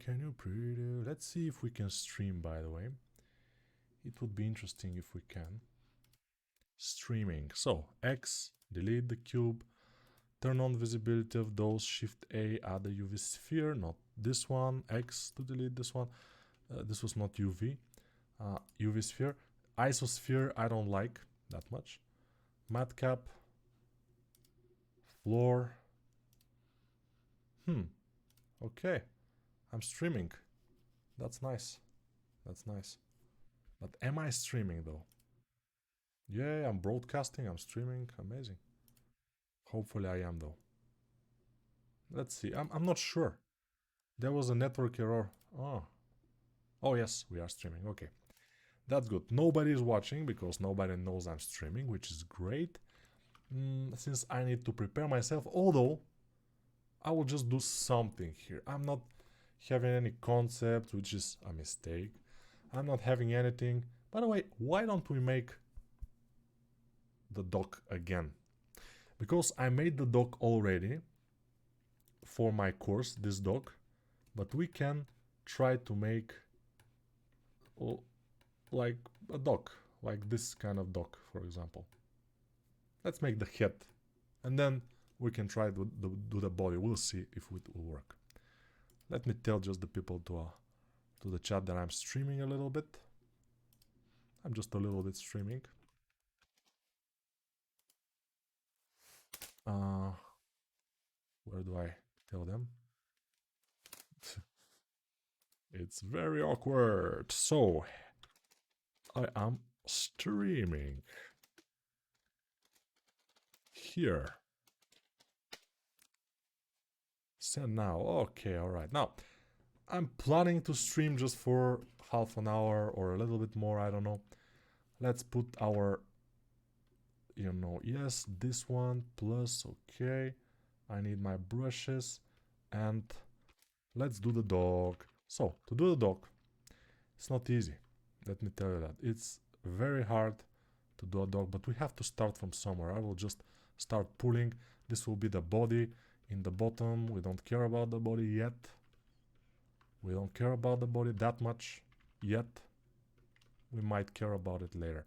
can you pretty? Let's see if we can stream, by the way. It would be interesting if we can. Streaming. So, X, delete the cube, turn on visibility of those, Shift A, add a UV sphere, not this one, X to delete this one. This was not UV. UV sphere. Isosphere, I don't like that much. Matcap. Floor. Okay. I'm streaming. That's nice. That's nice. But am I streaming though? Yeah, I'm broadcasting, I'm streaming. Amazing. Hopefully I am though. Let's see. I'm not sure. There was a network error. Oh yes, we are streaming. Okay. That's good. Nobody is watching because nobody knows I'm streaming, which is great. Since I need to prepare myself, although I will just do something here. I'm not having any concept, which is a mistake. I'm not having anything. By the way, why don't we make the dock again? Because I made the dock already for my course, this dock, but we can try to make like a dock, like this kind of dock, for example. Let's make the head, and then we can try to do the body. We'll see if it will work. Let me tell just the people to the chat that I'm streaming a little bit. I'm just a little bit streaming. Where do I tell them? It's very awkward. So, I am streaming. Here. Send now. Okay, alright. Now, I'm planning to stream just for half an hour or a little bit more, I don't know. Let's put our, yes, this one plus, okay. I need my brushes, and let's do the dog. So, to do the dog, it's not easy. Let me tell you that. It's very hard to do a dog, but we have to start from somewhere. I will just start pulling. This will be the body in the bottom. We don't care about the body yet. We don't care about the body that much yet. We might care about it later.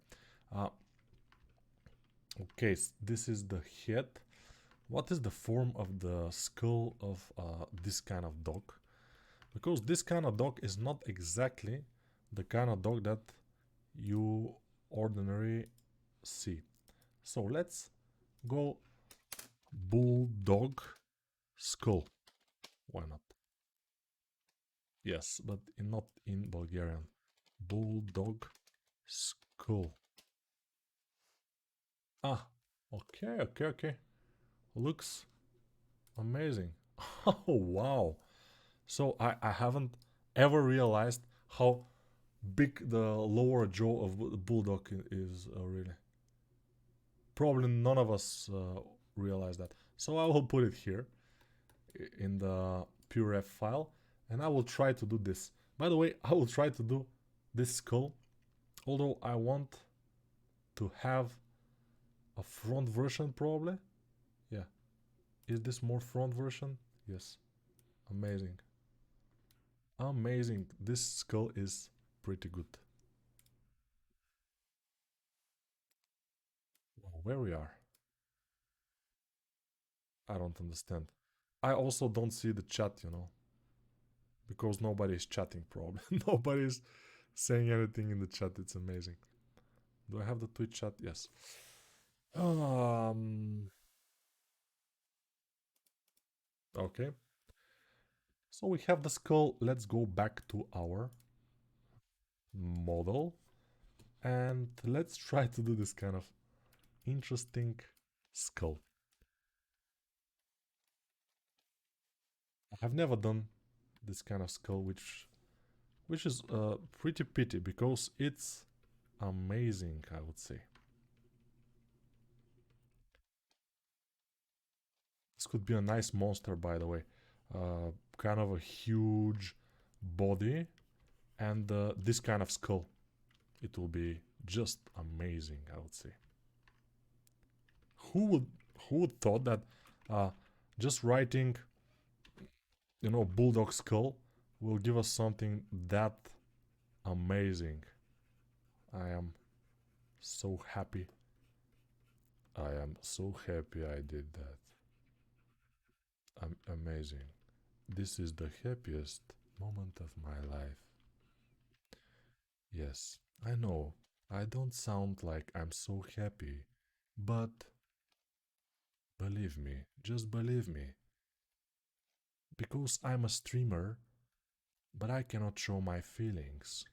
Okay, so this is the head. What is the form of the skull of this kind of dog? Because this kind of dog is not exactly the kind of dog that you ordinarily see. So let's go BullDog skull. Why not? Yes, but not in Bulgarian. BullDog skull. Okay. Looks amazing. Oh, wow. So I haven't ever realized how big the lower jaw of the BullDog is really. Probably none of us realize that. So I will put it here in the puref file, and I will try to do this. By the way, I will try to do this skull, although I want to have a front version probably. Yeah. Is this more front version? Yes. Amazing. Amazing. This skull is pretty good. Wow, where we are? I don't understand. I also don't see the chat, because nobody is chatting probably. Nobody's saying anything in the chat. It's amazing. Do I have the Twitch chat? Yes. Okay. So we have the skull. Let's go back to our model, and let's try to do this kind of interesting skull. I've never done this kind of skull, which is pretty pity because it's amazing, I would say. This could be a nice monster, by the way. Kind of a huge body and this kind of skull. It will be just amazing, I would say. Who would thought that just writing, BullDog skull will give us something that amazing. I am so happy. I am so happy I did that. I'm amazing. This is the happiest moment of my life. Yes, I know. I don't sound like I'm so happy, but believe me, just believe me. Because I'm a streamer, but I cannot show my feelings.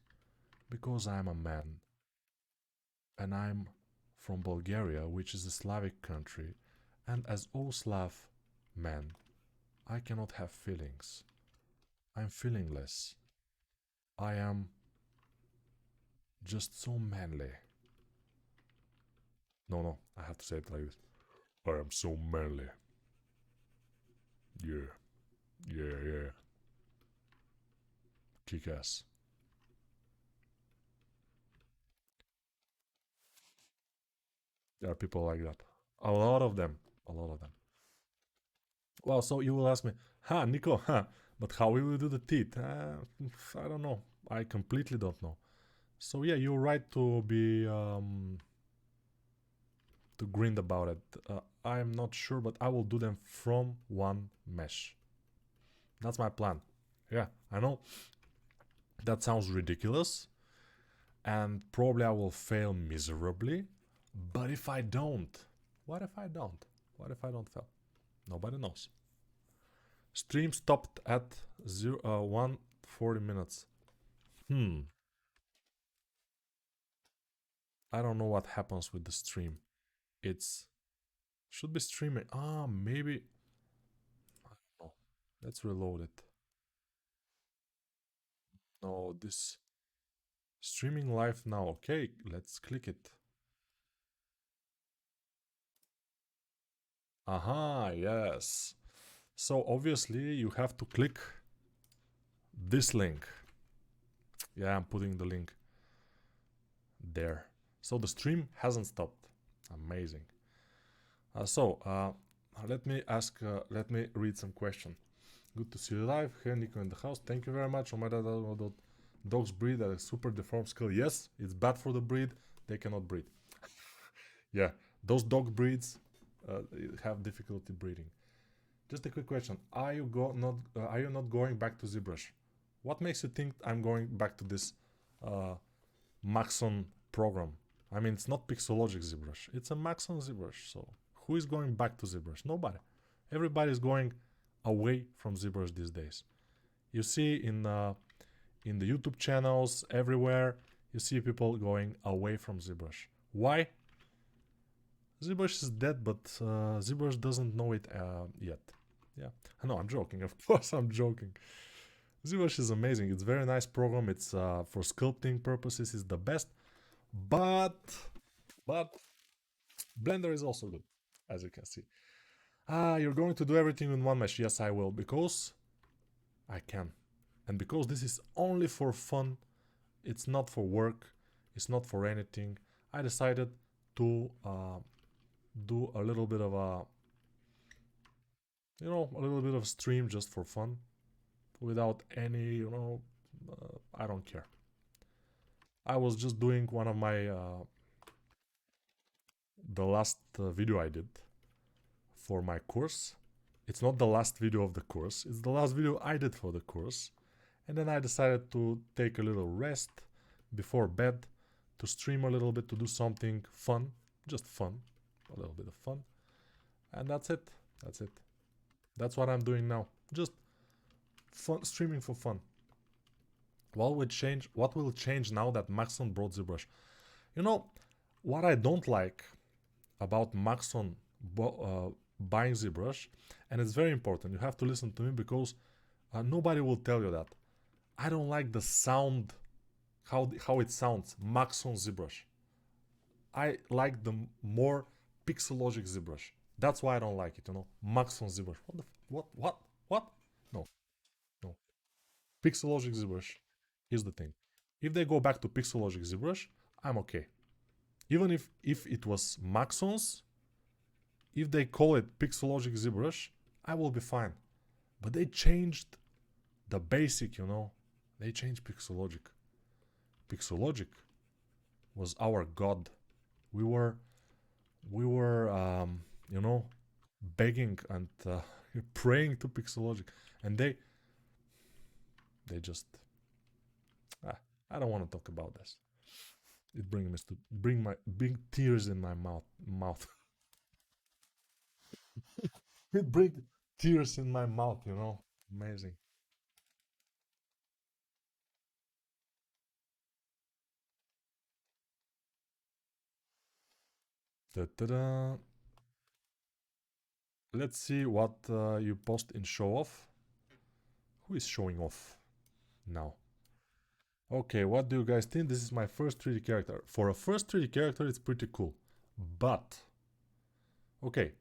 Because I'm a man, and I'm from Bulgaria, which is a Slavic country, and as all Slav men, I cannot have feelings. I'm feelingless. I am just so manly. No, I have to say it like this. I am so manly. Yeah. Kick ass. There are people like that. A lot of them. A lot of them. Well, so you will ask me, Nico, but how will we do the teeth? I don't know. I completely don't know. So yeah, you're right to be to grind about it. I'm not sure, but I will do them from one mesh. That's my plan. Yeah, I know that sounds ridiculous, and probably I will fail miserably. But if I don't, what if I don't? What if I don't fail? Nobody knows. Stream stopped at 140 minutes. I don't know what happens with the stream. It's should be streaming. Maybe. I don't know. Let's reload it. No, this streaming live now. Okay, let's click it. Aha, yes. So obviously you have to click this link. Yeah, I'm putting the link there. So the stream hasn't stopped. Amazing. Let me read some question. Good to see you live. Here, Nico in the house. Thank you very much. Oh my god, dogs breed at a super deformed skull. Yes, it's bad for the breed. They cannot breed. Yeah, those dog breeds have difficulty breeding. Just a quick question: Are you not going back to ZBrush? What makes you think I'm going back to this Maxon program? I mean, it's not Pixologic ZBrush; it's a Maxon ZBrush. So who is going back to ZBrush? Nobody. Everybody is going away from ZBrush these days. You see in the YouTube channels everywhere, you see people going away from ZBrush. Why? ZBrush is dead, but ZBrush doesn't know it yet. Yeah, no, I'm joking. Of course, I'm joking. ZBrush is amazing. It's a very nice program. It's for sculpting purposes. It's the best. But Blender is also good, as you can see. You're going to do everything in one mesh. Yes, I will, because I can. And because this is only for fun, it's not for work, it's not for anything, I decided to do a little bit of a little bit of stream just for fun, without any, I don't care. I was just doing one of my the last video I did for my course. It's not the last video of the course, it's the last video I did for the course. And then I decided to take a little rest before bed, to stream a little bit, to do something fun, just fun, a little bit of fun. And that's it. That's what I'm doing now. Just fun, streaming for fun. What will change now that Maxon brought ZBrush? What I don't like about Maxon buying ZBrush, and it's very important, you have to listen to me, because nobody will tell you that. I don't like the sound, how it sounds, Maxon ZBrush. I like the more Pixologic ZBrush. That's why I don't like it, Maxon ZBrush. What? No. Pixologic ZBrush is the thing. If they go back to Pixologic ZBrush, I'm okay. Even if it was Maxon's, if they call it Pixologic ZBrush, I will be fine. But they changed the basic, you know. They changed Pixologic. Pixologic was our god. We were, you know, begging and praying to Pixologic, and they just, ah, I don't want to talk about this. It brings me to bring tears in my mouth. It brings tears in my mouth, you know. Amazing. Da-da-da. Let's see what you post in show off. Who is showing off now? Okay, what do you guys think? This is my first 3D character. For a first 3D character, it's pretty cool. But, okay,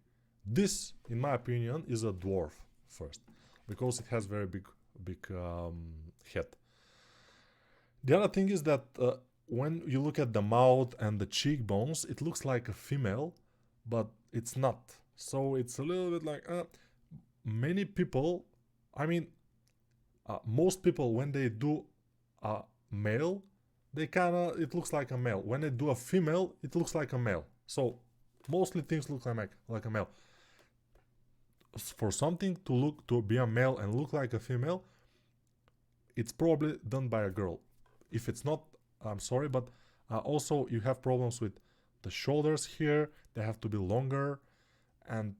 this, in my opinion, is a dwarf first. Because it has very big head. The other thing is that when you look at the mouth and the cheekbones, it looks like a female, but it's not. So it's a little bit like many people. I mean, most people when they do a male, they it looks like a male. When they do a female, it looks like a male. So mostly things look like a male. For something to be a male and look like a female, it's probably done by a girl. If it's not, I'm sorry, but also you have problems with the shoulders here. They have to be longer, and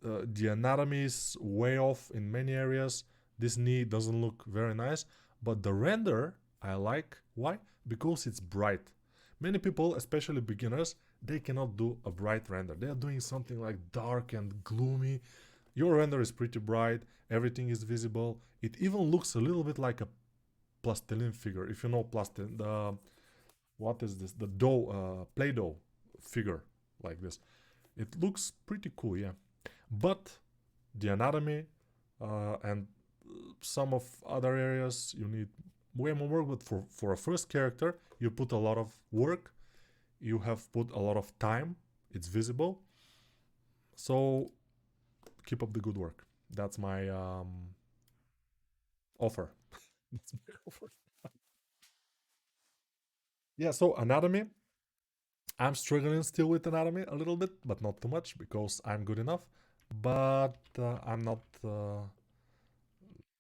the anatomy is way off in many areas. This knee doesn't look very nice, but the render I like. Why? Because it's bright. Many people, especially beginners, they cannot do a bright render. They are doing something like dark and gloomy. Your render is pretty bright, everything is visible. It even looks a little bit like a plastilin figure. If you know plastilin, what is this? The dough, play-doh figure like this. It looks pretty cool, yeah. But the anatomy and some of other areas you need way more work. But for a first character, you put a lot of work. You have put a lot of time. It's visible. So keep up the good work. That's my offer. That's my offer. Yeah. So anatomy. I'm struggling still with anatomy a little bit, but not too much because I'm good enough. But I'm not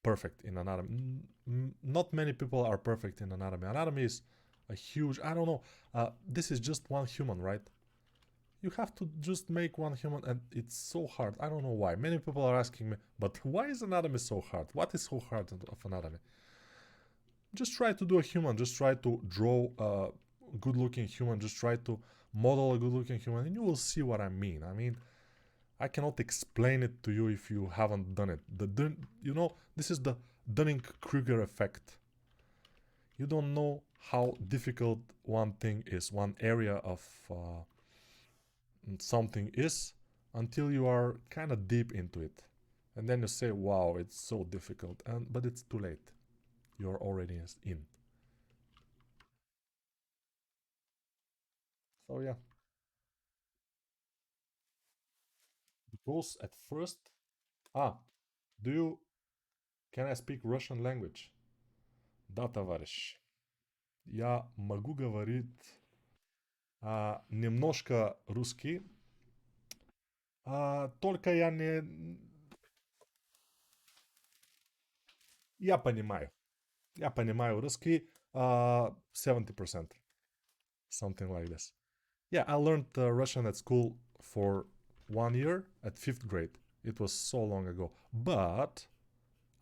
perfect in anatomy. Not many people are perfect in anatomy. Anatomy is a huge. I don't know. This is just one human, right? You have to just make one human, and it's so hard. I don't know why. Many people are asking me, but why is anatomy so hard? What is so hard of anatomy? Just try to do a human. Just try to draw a good-looking human. Just try to model a good-looking human, and you will see what I mean. I mean, I cannot explain it to you if you haven't done it. This is the Dunning-Kruger effect. You don't know how difficult one thing is, one area of something is, until you are kind of deep into it, and then you say, "Wow, it's so difficult," but it's too late. You're already in. So yeah, because at first, ah, do you can I speak Russian language? Да, товарищ. Я могу говорить немножко русский, только я не... Я понимаю. Я понимаю русский 70%. Something like this. Yeah, I learned Russian at school for 1 year at 5th grade. It was so long ago. But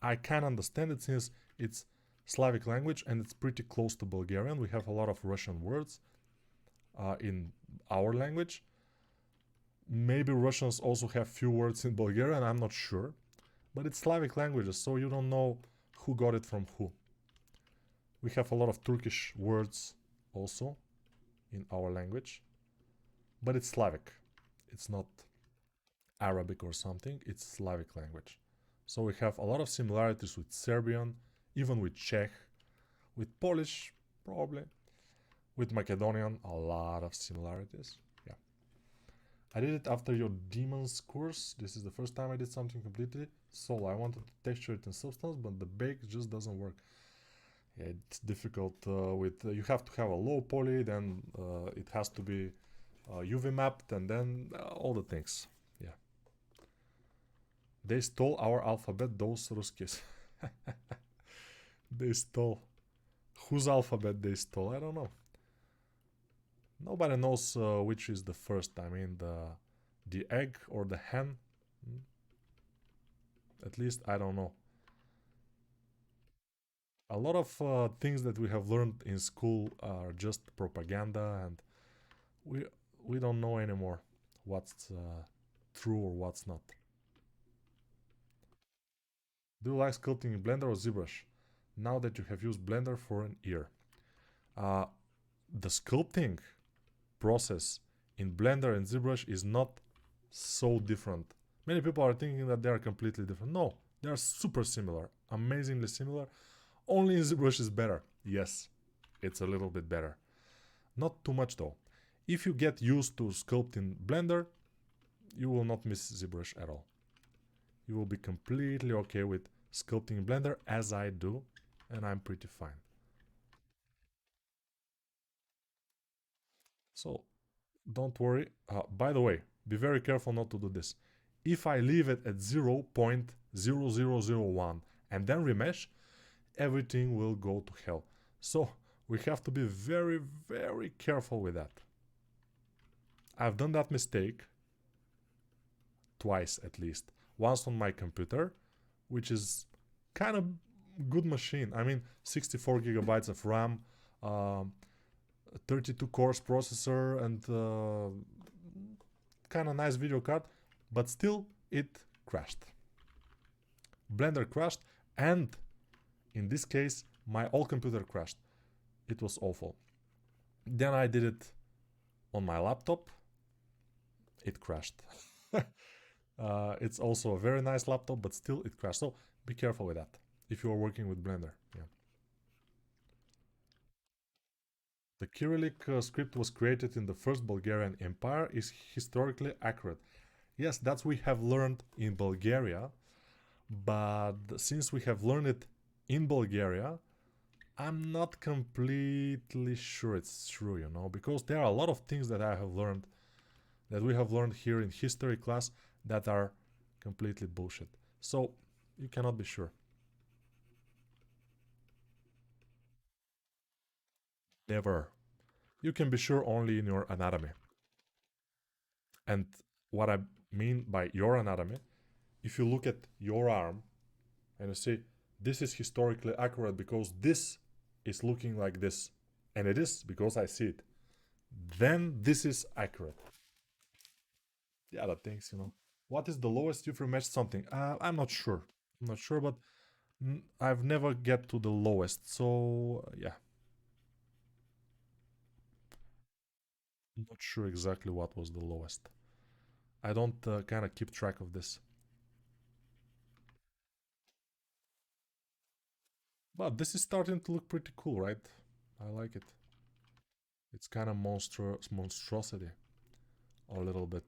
I can understand it since it's Slavic language and it's pretty close to Bulgarian. We have a lot of Russian words in our language. Maybe Russians also have few words in Bulgarian, I'm not sure. But it's Slavic languages, so you don't know who got it from who. We have a lot of Turkish words also in our language. But it's Slavic. It's not Arabic or something, it's Slavic language. So we have a lot of similarities with Serbian, even with Czech, with Polish, probably. With Macedonian, a lot of similarities. Yeah. I did it after your demons course. This is the first time I did something completely solo. I wanted to texture it in Substance, but the bake just doesn't work. Yeah, it's difficult with you have to have a low poly, then it has to be UV mapped, and then all the things. Yeah. They stole our alphabet, those Ruskis. They stole. Whose alphabet they stole? I don't know. Nobody knows which is the first. I mean, the egg or the hen. Hmm? At least I don't know. A lot of things that we have learned in school are just propaganda, and we we don't know anymore what's true or what's not. Do you like sculpting in Blender or ZBrush? Now that you have used Blender for an year, uh, the sculpting process in Blender and ZBrush is not so different. Many people are thinking that they are completely different. No, they are super similar, amazingly similar. Only in ZBrush is better. Yes, it's a little bit better. Not too much though. If you get used to sculpt in Blender, you will not miss ZBrush at all. You will be completely okay with sculpting in Blender as I do, and I'm pretty fine. So don't worry. By the way, be very careful not to do this. If I leave it at 0.0001 and then remesh, everything will go to hell. So we have to be very, very careful with that. I've done that mistake twice at least. Once on my computer, which is kind of good machine. I mean, 64 gigabytes of RAM, 32 cores processor, and kind of nice video card, but still it crashed. Blender crashed, and in this case, my old computer crashed. It was awful. Then I did it on my laptop. It crashed. It's also a very nice laptop, but still it crashed. So be careful with that if you are working with Blender. Yeah. The Cyrillic script was created in the First Bulgarian Empire is historically accurate. Yes, that's we have learned in Bulgaria, but since we have learned it in Bulgaria, I'm not completely sure it's true, you know, because there are a lot of things that I have learned, that we have learned here in history class, that are completely bullshit. So you cannot be sure. Never. You can be sure only in your anatomy. And what I mean by your anatomy, if you look at your arm and you see this is historically accurate because this is looking like this, and it is because I see it, then this is accurate. The other things, you know. What is the lowest you've remeshed something? I'm not sure. I'm not sure, but I've never get to the lowest. So yeah, I'm not sure exactly what was the lowest. I don't kind of keep track of this. But this is starting to look pretty cool, right? I like it. It's kind of monstrosity. A little bit.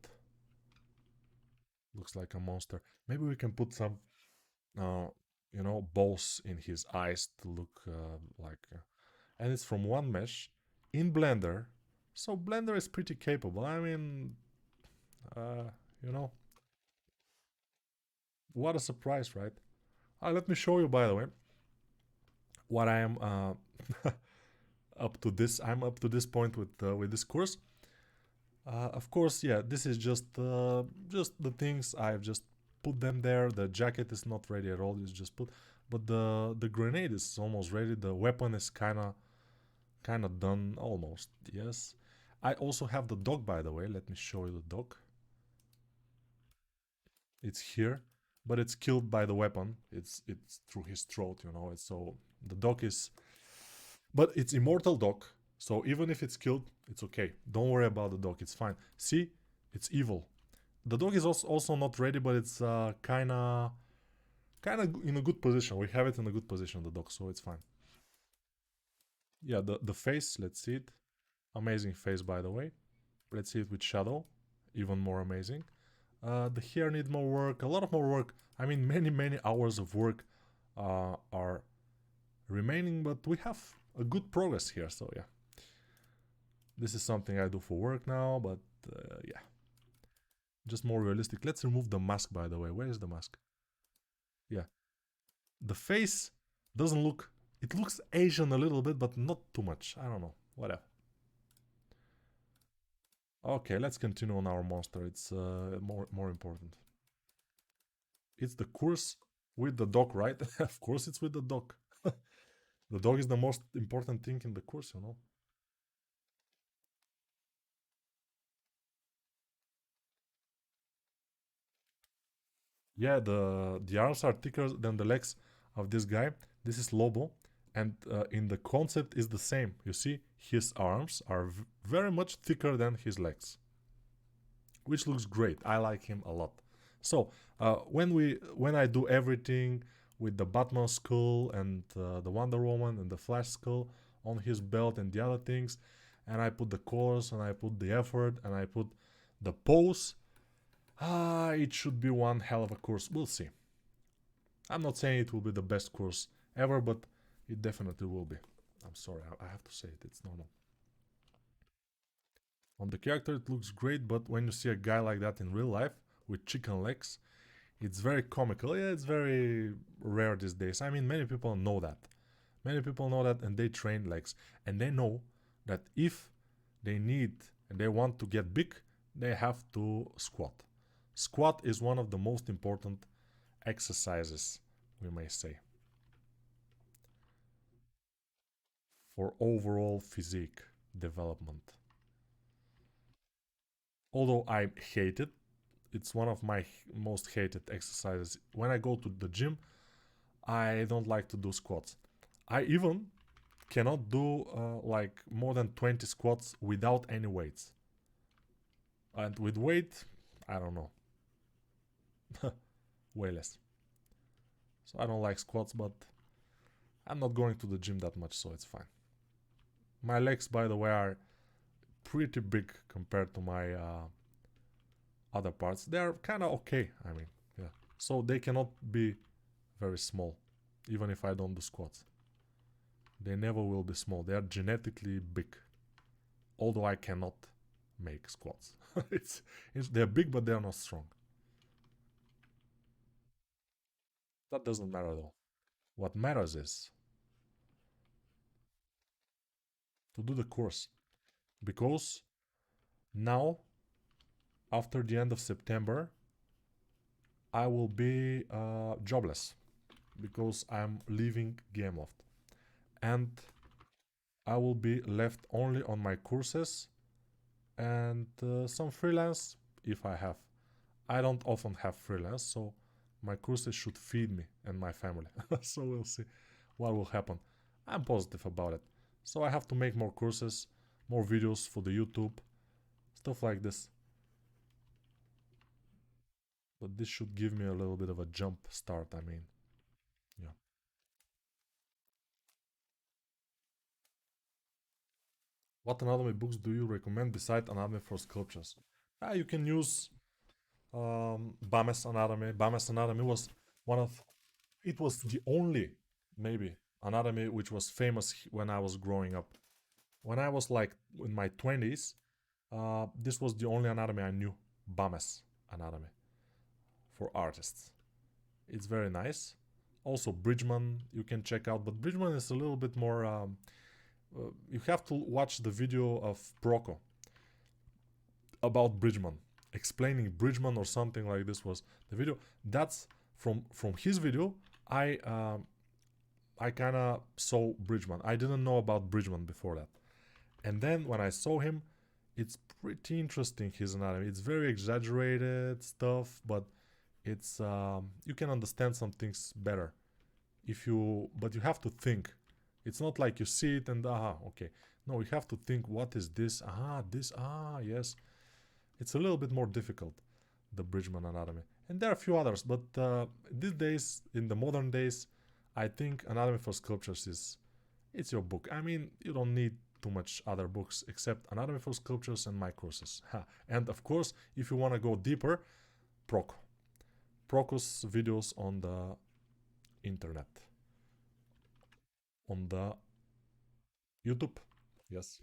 Looks like a monster. Maybe we can put some, uh, balls in his eyes to look like... and it's from one mesh in Blender. So Blender is pretty capable. I mean, uh, you know, what a surprise, right? Let me show you, by the way, what I am up to this. I'm up to this point with this course. Of course, yeah, this is just the things I've just put them there. The jacket is not ready at all. It's just put, but the grenade is almost ready. The weapon is kind of done almost. Yes, I also have the dog, by the way. Let me show you the dog. It's here, but it's killed by the weapon. It's through his throat, you know. So the dog is, but it's immortal dog. So even if it's killed, it's okay. Don't worry about the dog. It's fine. See, it's evil. The dog is also not ready, but it's kind of in a good position. We have it in a good position, the dog, so it's fine. Yeah, the face. Let's see it. Amazing face, by the way. Let's see it with shadow. even more amazing. The hair needs more work, a lot of more work. I mean, many hours of work are remaining, but we have a good progress here, so yeah. This is something I do for work now, but yeah. Just more realistic. Let's remove the mask, by the way. Where is the mask? Yeah. The face doesn't look... It looks Asian a little bit, but not too much. I don't know. Whatever. Okay, let's continue on our monster. It's more important. It's the course with the dog, right? Of course it's with the dog. The dog is the most important thing in the course, you know? Yeah, the arms are thicker than the legs of this guy. This is Lobo, and in the concept is the same. You see, his arms are very much thicker than his legs, which looks great. I like him a lot. So when I do everything with the Batman skull and the Wonder Woman and the Flash skull on his belt and the other things, and I put the course and I put the effort and I put the pose, it should be one hell of a course. We'll see. I'm not saying it will be the best course ever, but it definitely will be. I'm sorry, I have to say it. It's normal. On the character, it looks great, but when you see a guy like that in real life with chicken legs, it's very comical. Yeah, it's very rare these days. I mean, many people know that. Many people know that, and they train legs. And they know that if they need and they want to get big, they have to squat. Squat is one of the most important exercises, we may say, for overall physique development. Although I hate it, it's one of my most hated exercises. When I go to the gym, I don't like to do squats. I even cannot do like more than 20 squats without any weights. And with weight, I don't know. Way less. So I don't like squats, but I'm not going to the gym that much, so it's fine. My legs, by the way, are pretty big compared to my other parts. They are kind of okay, I mean, yeah. So they cannot be very small, even if I don't do squats. They never will be small. They are genetically big. Although I cannot make squats. They're big, but they are not strong. That doesn't matter though. What matters is to do the course. Because now, after the end of September, I will be jobless. Because I'm leaving Gameloft. And I will be left only on my courses and some freelance if I have. I don't often have freelance, so my courses should feed me and my family. So we'll see what will happen. I'm positive about it. So I have to make more courses, more videos for the YouTube, stuff like this. But this should give me a little bit of a jump start, I mean. Yeah. What anatomy books do you recommend beside Anatomy for Sculptures? You can use Bames Anatomy. Bames Anatomy was one of... It was the only, maybe, anatomy which was famous when I was growing up. When I was like in my 20s, this was the only anatomy I knew. Bames Anatomy for artists. It's very nice. Also Bridgman you can check out, but Bridgman is a little bit more... you have to watch the video of Proco about Bridgman, explaining Bridgman or something like this was the video. That's from his video. I kind of saw Bridgman. I didn't know about Bridgman before that. And then when I saw him, it's pretty interesting, his anatomy. It's very exaggerated stuff, but it's you can understand some things better but you have to think. It's not like you see it and okay. No, you have to think, what is this? Yes. It's a little bit more difficult, the Bridgman anatomy. And there are a few others, but these days, in the modern days, I think Anatomy for Sculptures it's your book. I mean, you don't need too much other books except Anatomy for Sculptures and my courses. And of course, if you want to go deeper, Proco's videos on the internet, on the YouTube. Yes.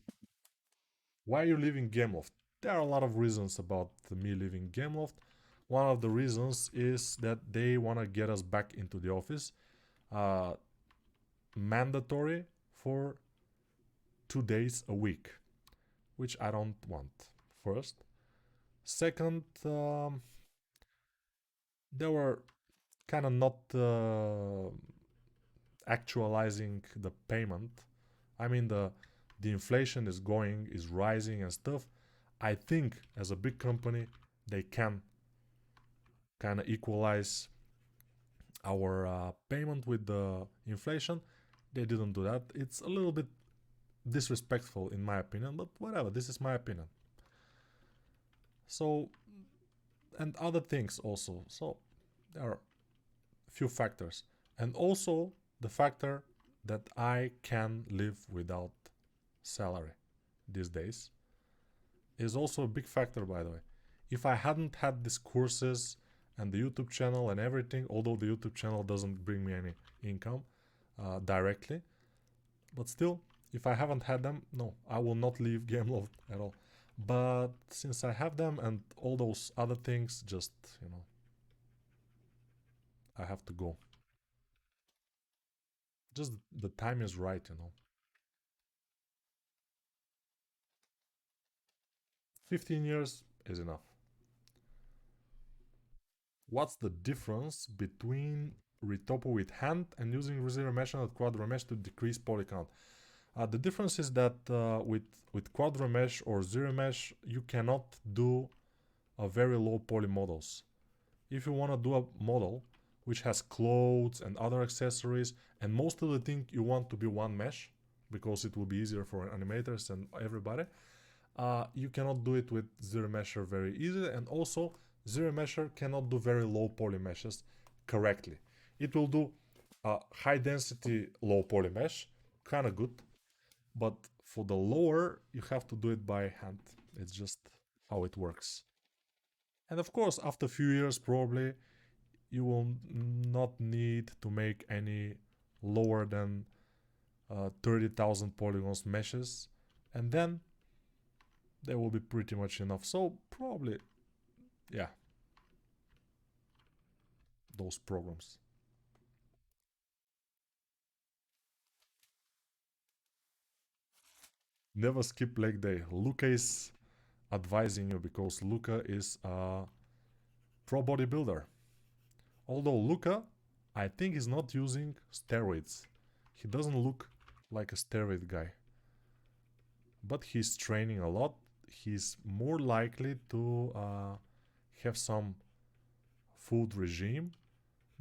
Why are you leaving Gameloft? There are a lot of reasons about me leaving Gameloft. One of the reasons is that they want to get us back into the office. Mandatory for 2 days a week, which I don't want. First. Second, they were kind of not actualizing the payment. I mean, the inflation is rising and stuff. I think as a big company, they can kind of equalize our payment with the inflation. They didn't do that. It's a little bit disrespectful in my opinion, but whatever, this is my opinion. So, and other things also. So there are a few factors, and also the factor that I can live without salary these days is also a big factor, by the way. If I hadn't had these courses and the YouTube channel and everything, although the YouTube channel doesn't bring me any income directly, but still, if I haven't had them, no, I will not leave Gameloft at all. But since I have them and all those other things, just, I have to go. Just the time is right. 15 years is enough. What's the difference between retopo with hand and using zero mesh and quad remesh to decrease poly count? The difference is that with quad remesh or zero mesh, you cannot do a very low poly models. If you want to do a model which has clothes and other accessories, and most of the thing you want to be one mesh, because it will be easier for animators and everybody, you cannot do it with zero mesher very easily, and also zero mesher cannot do very low poly meshes correctly. It will do high density low poly mesh, kind of good, but for the lower you have to do it by hand. It's just how it works. And of course, after a few years probably you will not need to make any lower than 30,000 polygons meshes, and then they will be pretty much enough. So probably, yeah, those programs. Never skip leg day. Luca is advising you because Luca is a pro bodybuilder. Although Luca, I think, is not using steroids. He doesn't look like a steroid guy. But he's training a lot. He's more likely to have some food regime.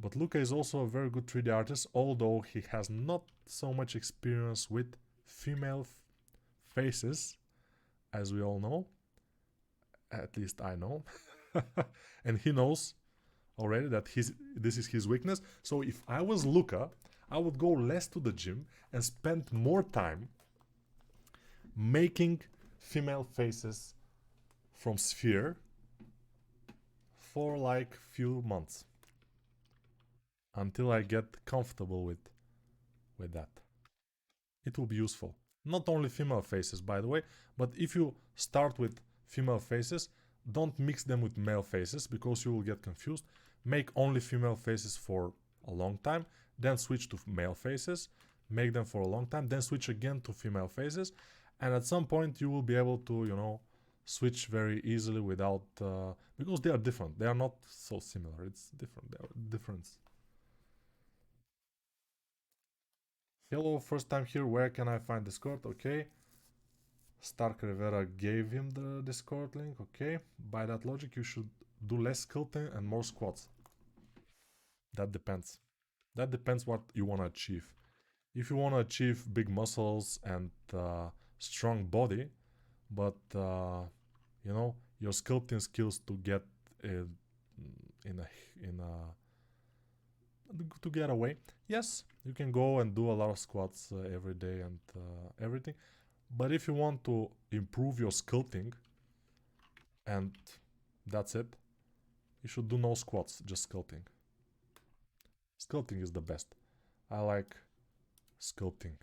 But Luca is also a very good 3D artist, although he has not so much experience with female faces, as we all know. At least I know. And he knows already that this is his weakness. So if I was Luca, I would go less to the gym and spend more time making female faces from sphere for like few months until I get comfortable with that. It will be useful. Not only female faces, by the way, but if you start with female faces, don't mix them with male faces because you will get confused. Make only female faces for a long time, then switch to male faces, make them for a long time, then switch again to female faces, and at some point you will be able to, switch very easily without, because they are different. They are not so similar. It's different. They are different. Hello, first time here. Where can I find Discord? Okay. Stark Rivera gave him the Discord link. Okay. By that logic, you should do less sculpting and more squats. That depends. That depends what you want to achieve. If you want to achieve big muscles and strong body, but your sculpting skills to get to get away, yes, you can go and do a lot of squats every day and everything. But if you want to improve your sculpting, and that's it, you should do no squats, just sculpting. Sculpting is the best. I like sculpting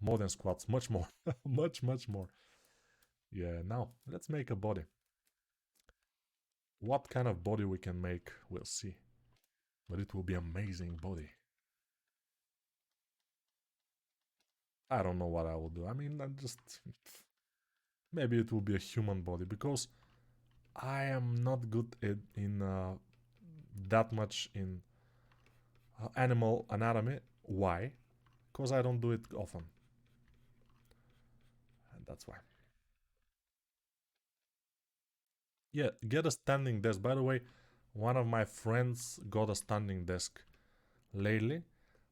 more than squats, much more. Much more. Yeah, now let's make a body. What kind of body we can make, we'll see. But it will be amazing body. I don't know what I will do. I mean, I'm just... Maybe it will be a human body, because I am not good in that much in animal anatomy. Why? Because I don't do it often. And that's why. Yeah, get a standing desk. By the way, one of my friends got a standing desk lately,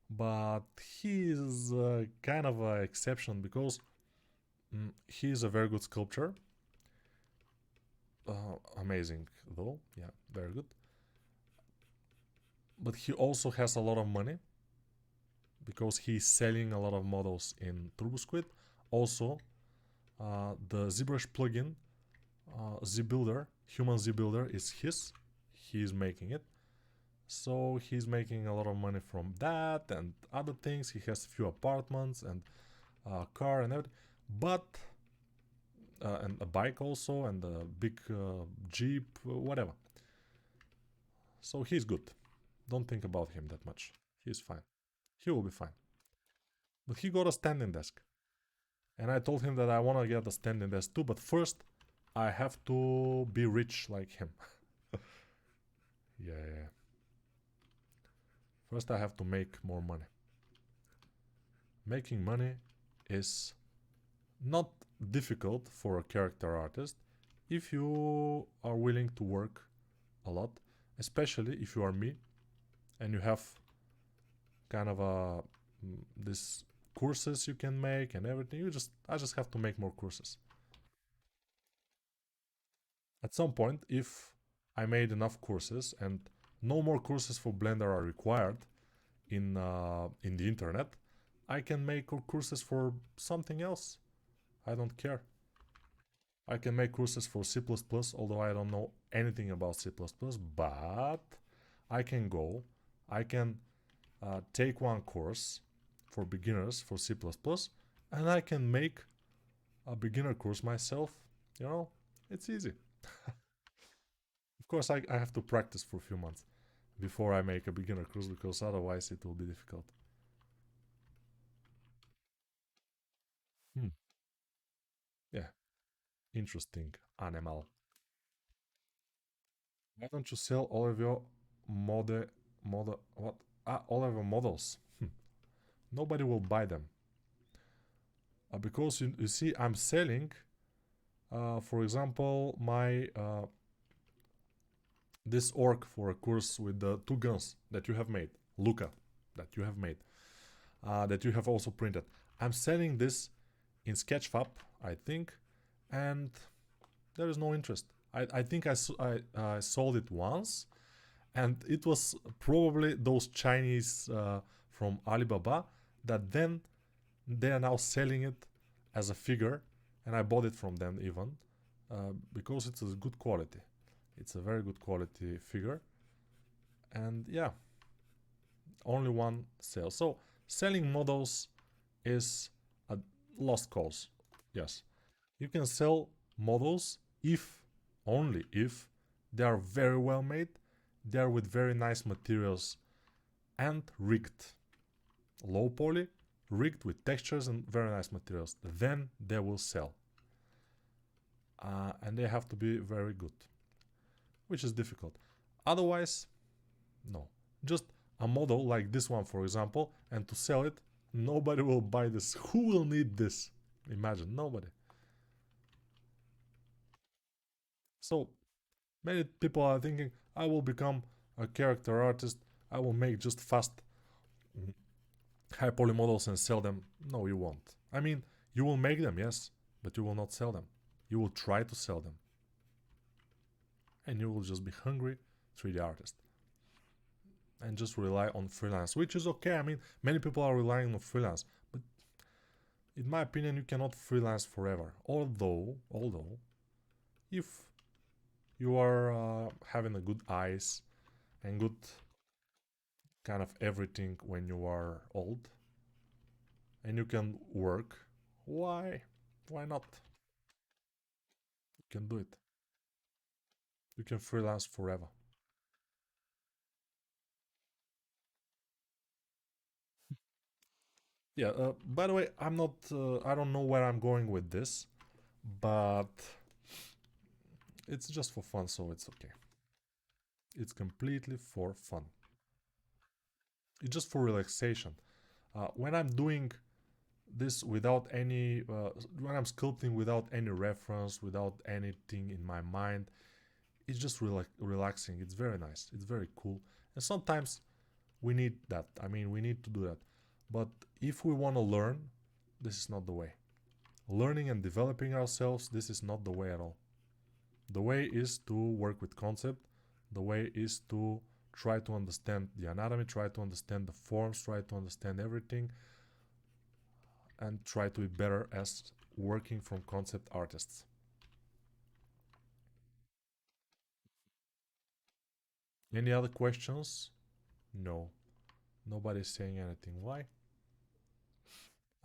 but he is kind of an exception, because he is a very good sculptor. Amazing though, yeah, very good. But he also has a lot of money, because he's selling a lot of models in TurboSquid. Also, the ZBrush plugin, ZBuilder, human ZBuilder is his. He's making it. So he's making a lot of money from that and other things. He has a few apartments and a car and everything. But, and a bike also, and a big Jeep, whatever. So he's good. Don't think about him that much. He's fine. He will be fine. But he got a standing desk. And I told him that I want to get a standing desk too, but first I have to be rich like him. Yeah. First I have to make more money. Making money is not difficult for a character artist if you are willing to work a lot, especially if you are me and you have kind of a this courses you can make and everything. I just have to make more courses. At some point, if I made enough courses and no more courses for Blender are required in the internet, I can make courses for something else. I don't care. I can make courses for C++, although I don't know anything about C++, but I can take one course for beginners for C++, and I can make a beginner course myself. You know, it's easy. Of course, I have to practice for a few months before I make a beginner course, because otherwise it will be difficult. Hmm. Yeah, interesting animal. Why don't you sell all of your what? All of your models? Nobody will buy them. Because you see, I'm selling, for example, my this orc for a course with the two guns that you have made, Luca, that you have made, that you have also printed. I'm selling this in Sketchfab, I think, and there is no interest. I think I sold it once, and it was probably those Chinese from Alibaba that then they are now selling it as a figure, and I bought it from them even because it's a good quality. It's a very good quality figure, and yeah, only one sale. So selling models is a lost cause. Yes, you can sell models if only if they are very well made, they are with very nice materials and rigged, low poly, rigged with textures and very nice materials. Then they will sell, and they have to be very good, which is difficult. Otherwise, no. Just a model like this one, for example, and to sell it, nobody will buy this. Who will need this? Imagine, nobody. So many people are thinking, I will become a character artist, I will make just fast high poly models and sell them. No, you won't. I mean, you will make them, yes, but you will not sell them. You will try to sell them. And you will just be hungry 3D artist. And just rely on freelance, which is okay. I mean, many people are relying on freelance, but in my opinion, you cannot freelance forever. Although, if you are having a good eyes and good kind of everything when you are old, and you can work, why not? You can do it. You can freelance forever. Yeah. By the way, I'm not. I don't know where I'm going with this, but it's just for fun, so it's okay. It's completely for fun. It's just for relaxation. When I'm doing this without any, when I'm sculpting without any reference, without anything in my mind, it's just relaxing. It's very nice. It's very cool. And sometimes we need that. I mean, we need to do that. But if we want to learn, this is not the way. Learning and developing ourselves, this is not the way at all. The way is to work with concept. The way is to try to understand the anatomy, try to understand the forms, try to understand everything, and try to be better as working from concept artists. Any other questions? No. Nobody's saying anything. Why?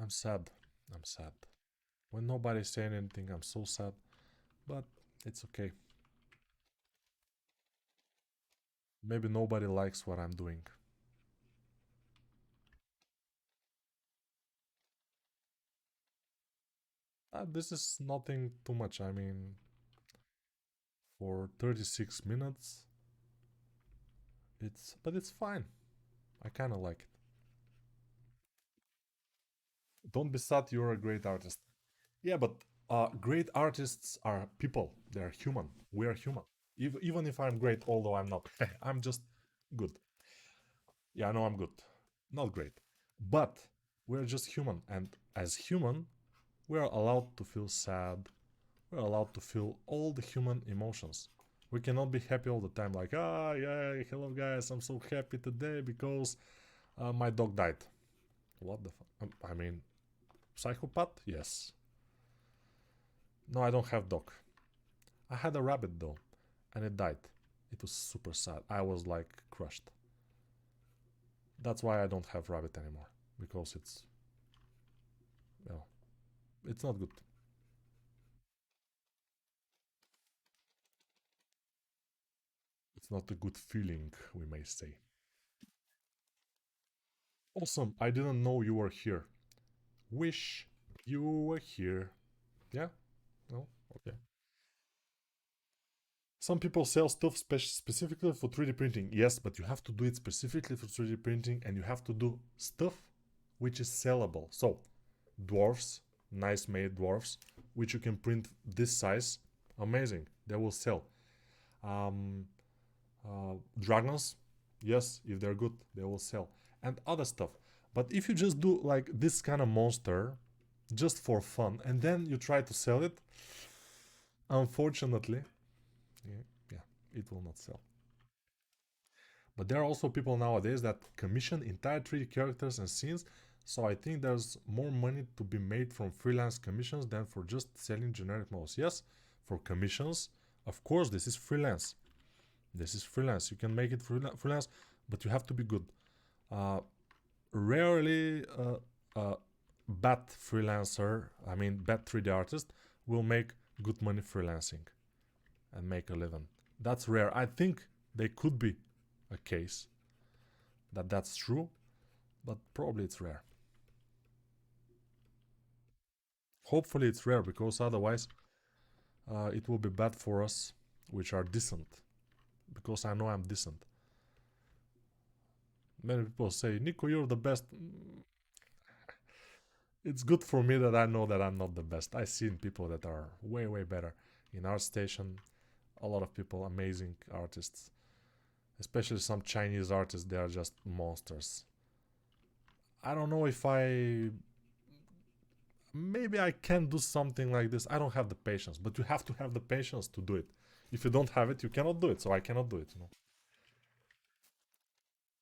I'm sad. I'm sad. When nobody's saying anything, I'm so sad. But it's okay. Maybe nobody likes what I'm doing. This is nothing too much. I mean, for 36 minutes, it's fine. I kind of like it. Don't be sad. You're a great artist. Yeah, but great artists are people. They're human. We are human. Even if I'm great, although I'm not, I'm just good. Yeah, I know I'm good. Not great. But we're just human. And as human, we are allowed to feel sad. We're allowed to feel all the human emotions. We cannot be happy all the time, like, yeah, hello guys, I'm so happy today because my dog died. What the fuck? I mean, psychopath? Yes. No, I don't have dog. I had a rabbit though, and it died. It was super sad. I was like crushed. That's why I don't have rabbit anymore, because well, it's not good. It's not a good feeling, we may say. Awesome, I didn't know you were here. Wish you were here. Yeah? No? Okay. Some people sell stuff specifically for 3D printing. Yes, but you have to do it specifically for 3D printing, and you have to do stuff which is sellable. So, dwarfs, nice made dwarfs, which you can print this size. Amazing. They will sell. Um, Dragons, yes, if they're good, they will sell. And other stuff. But if you just do like this kind of monster just for fun and then you try to sell it, unfortunately, yeah, it will not sell. But there are also people nowadays that commission entire 3D characters and scenes, so I think there's more money to be made from freelance commissions than for just selling generic models. Yes, for commissions, of course, this is freelance. This is freelance. You can make it freelance, but you have to be good. Uh, Rarely bad freelancer, I mean bad 3D artist, will make good money freelancing and make a living. That's rare. I think they could be a case that that's true, but probably it's rare. Hopefully it's rare, because otherwise it will be bad for us, which are decent. Because I know I'm decent. Many people say, Nico, you're the best. It's good for me that I know that I'm not the best. I've seen people that are way, way better. In our station, a lot of people, amazing artists. Especially some Chinese artists, they are just monsters. I don't know if I... Maybe I can do something like this. I don't have the patience, but you have to have the patience to do it. If you don't have it, you cannot do it, so I cannot do it.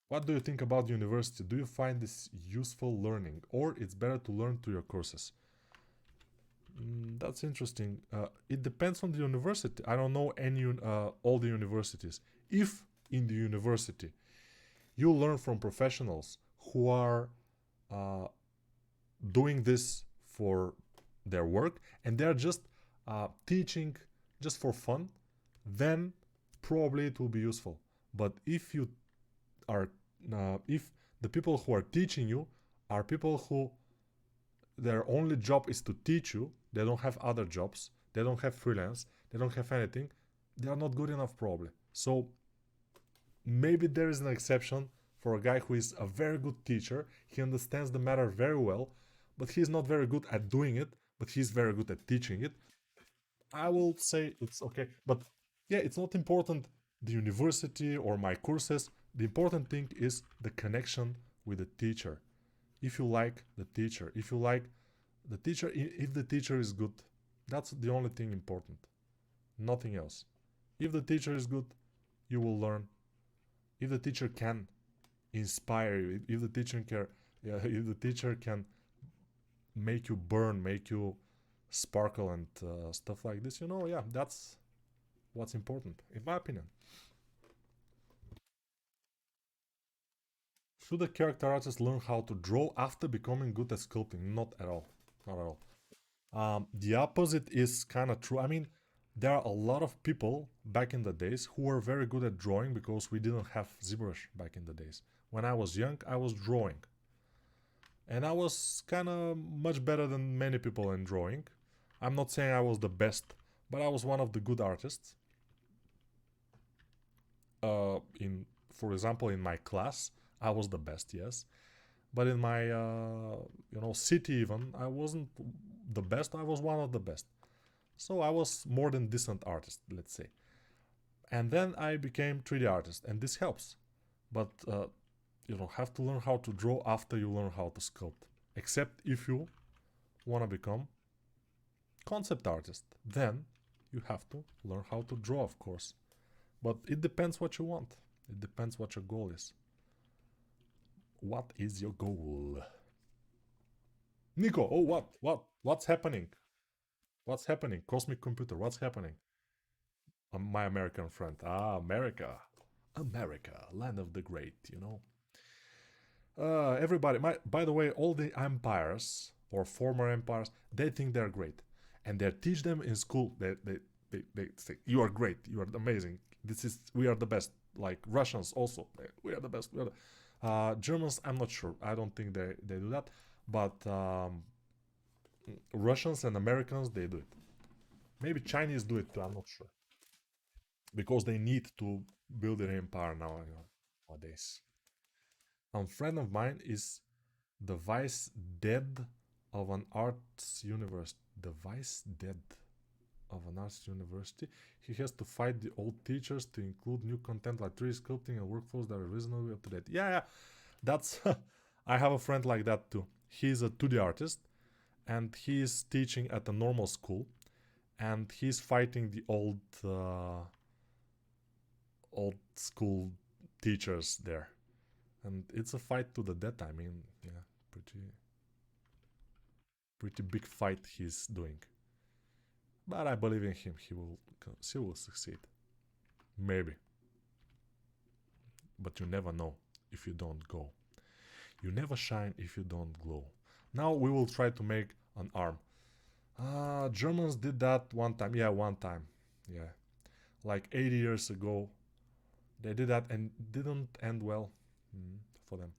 What do you think about university? Do you find this useful learning, or it's better to learn through your courses? That's interesting. It depends on the university. I don't know all the universities. If in the university you learn from professionals who are uh, doing this for their work and they're just teaching just for fun, then probably it will be useful. But if the people who are teaching you are people who their only job is to teach you, they don't have other jobs, they don't have freelance, they don't have anything, they are not good enough probably. So maybe there is an exception for a guy who is a very good teacher. He understands the matter very well, but he's not very good at doing it, but he's very good at teaching it. I will say it's okay. But yeah, it's not important the university or my courses. The important thing is the connection with the teacher. If you like the teacher, if you like the teacher, if the teacher is good, that's the only thing important. Nothing else. If the teacher is good, you will learn. If the teacher can inspire you, if the teacher can, yeah, if the teacher can make you burn, make you sparkle and stuff like this, yeah, that's what's important, in my opinion. Should a character artist learn how to draw after becoming good at sculpting? Not at all. Not at all. The opposite is kind of true. I mean, there are a lot of people back in the days who were very good at drawing because we didn't have ZBrush back in the days. When I was young, I was drawing. And I was kind of much better than many people in drawing. I'm not saying I was the best, but I was one of the good artists. For example, in my class, I was the best, yes. But in my, city even, I wasn't the best. I was one of the best. So I was more than decent artist, let's say. And then I became 3D artist, and this helps. But you don't have to learn how to draw after you learn how to sculpt. Except if you want to become concept artist. Then you have to learn how to draw, of course. But it depends what you want. It depends what your goal is. What is your goal? Nico, oh, what? What's happening? What's happening? Cosmic computer, what's happening? My American friend. Ah, America. America, land of the great. Everybody, by the way, all the empires or former empires, they think they're great. And they teach them in school. They say, you are great, you are amazing. We are the best. Like Russians also, we are the best. Germans, I'm not sure. I don't think they do that. But Russians and Americans, they do it. Maybe Chinese do it too, I'm not sure. Because they need to build an empire nowadays. A friend of mine is the vice dead of an arts university. The vice dead of an arts university. He has to fight the old teachers to include new content like 3D sculpting and workflows that are reasonably up to date. Yeah, that's. I have a friend like that too. He's a 2D artist, and he's teaching at a normal school, and he's fighting the old school teachers there, and it's a fight to the death. I mean, yeah, pretty big fight he's doing. But I believe in him. He will succeed. Maybe. But you never know if you don't go. You never shine if you don't glow. Now we will try to make an arm. Germans did that one time. Yeah, one time. Yeah. Like 80 years ago. They did that and didn't end well for them.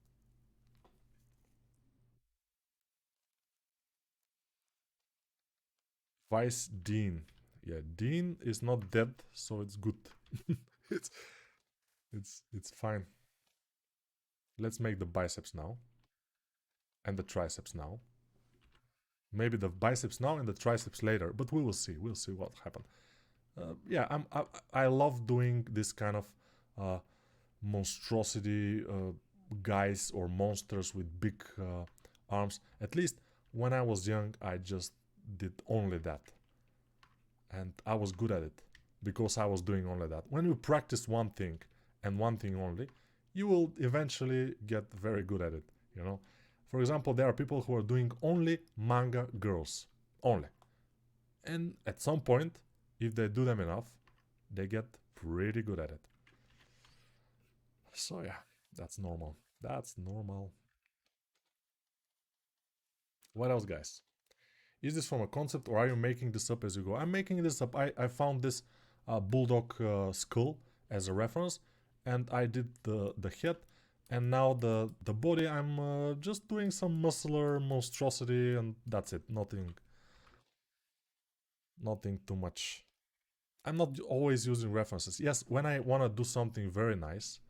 Vice Dean. Yeah, Dean is not dead, so it's good. it's it's fine. Let's make the biceps now and the triceps now. Maybe the biceps now and the triceps later, but we will see. We'll see what happens. Yeah, I love doing this kind of uh, monstrosity guys or monsters with big arms. At least when I was young, I just did only that, and I was good at it because I was doing only that. When you practice one thing and one thing only, you will eventually get very good at it. For example, there are people who are doing only manga girls, only. And at some point, if they do them enough, they get pretty good at it. So yeah, that's normal. That's normal. What else, guys? Is this from a concept or are you making this up as you go? I'm making this up. I found this BullDog skull as a reference, and I did the head, and now the body. I'm just doing some muscular monstrosity, and that's it. Nothing too much. I'm not always using references. Yes, when I want to do something very nice,